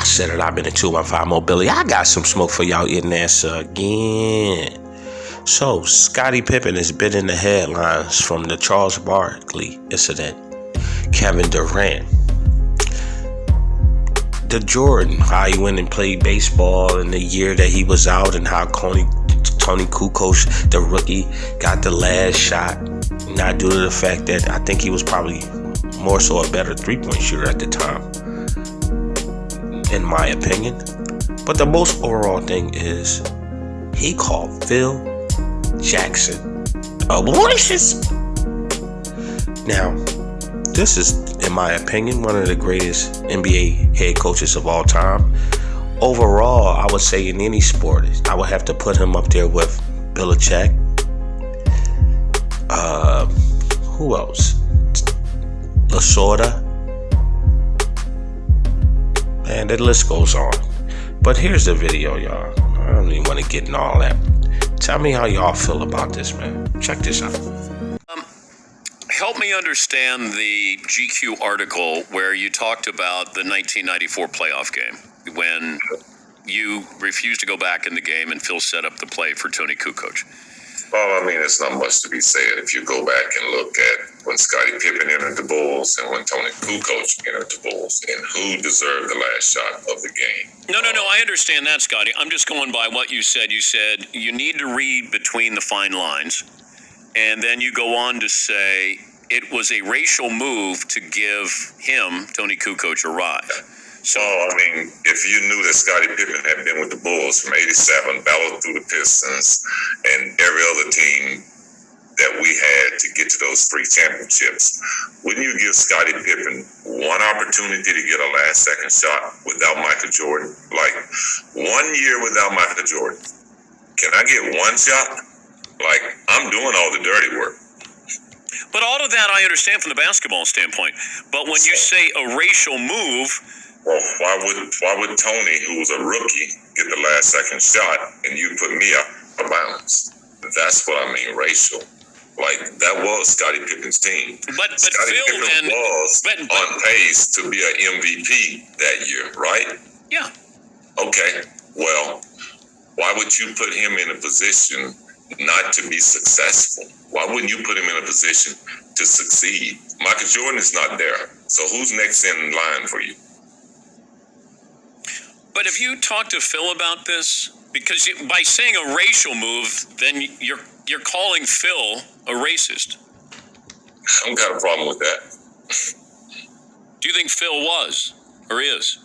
said it. I've been in 215 Mobility. I got some smoke for y'all in there again. So, Scottie Pippen has been in the headlines from the Charles Barkley incident. Kevin Durant. The Jordan, how he went and played baseball in the year that he was out, and how Tony Kukoc, the rookie, got the last shot. Not due to the fact that I think he was probably more so a better three-point shooter at the time, in my opinion. But the most overall thing is he called Phil Jackson a racist. Now, this is, in my opinion, one of the greatest NBA head coaches of all time. Overall, I would say in any sport, I would have to put him up there with Belichick. Who else? Lasorda. And the list goes on. But here's the video, y'all. I don't even want to get in all that. Tell me how y'all feel about this, man. Check this out. Help me understand the GQ article where you talked about the 1994 playoff game when you refused to go back in the game and Phil set up the play for Tony Kukoc. Well, I mean, it's not much to be said if you go back and look at when Scottie Pippen entered the Bulls and when Tony Kukoc entered the Bulls and who deserved the last shot of the game. No, I understand that, Scottie. I'm just going by what you said. You said you need to read between the fine lines, and then you go on to say it was a racial move to give him, Tony Kukoc, a rise. So, I mean, if you knew that Scottie Pippen had been with the Bulls from 87, battled through the Pistons, and every other team that we had to get to those 3 championships, wouldn't you give Scottie Pippen one opportunity to get a last-second shot without Michael Jordan? Like, 1 year without Michael Jordan. Can I get one shot? Like, I'm doing all the dirty work. But all of that I understand from the basketball standpoint. But when you say a racial move... Well, why would Tony, who was a rookie, get the last second shot and you put me out of bounds? That's what I mean, racial. Like, that was Scottie Pippen's team. But Scottie Phil Pippen was on pace to be an MVP that year, right? Yeah. Okay. Well, why would you put him in a position not to be successful? Why wouldn't you put him in a position to succeed? Michael Jordan is not there. So who's next in line for you? But have you talked to Phil about this? Because by saying a racial move, then you're calling Phil a racist. I don't got a problem with that. Do you think Phil was or is?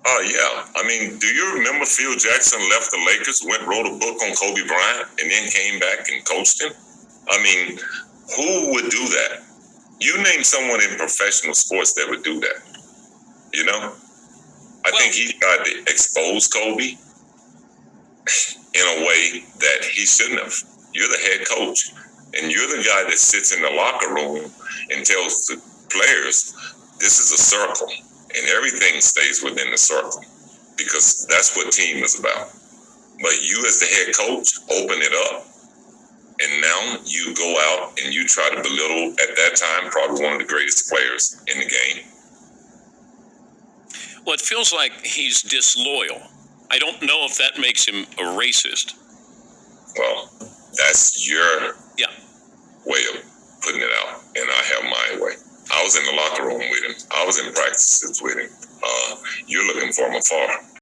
Oh, yeah. I mean, do you remember Phil Jackson left the Lakers, wrote a book on Kobe Bryant, and then came back and coached him? I mean, who would do that? You name someone in professional sports that would do that, you know? I think he tried to expose Kobe in a way that he shouldn't have. You're the head coach, and you're the guy that sits in the locker room and tells the players, this is a circle, and everything stays within the circle, because that's what team is about. But you as the head coach, open it up, and now you go out and you try to belittle, at that time, probably one of the greatest players in the game. Well, it feels like he's disloyal. I don't know if that makes him a racist. Well, that's your way of putting it out, and I have my way. I was in the locker room with him. I was in practices with him. You're looking for him afar.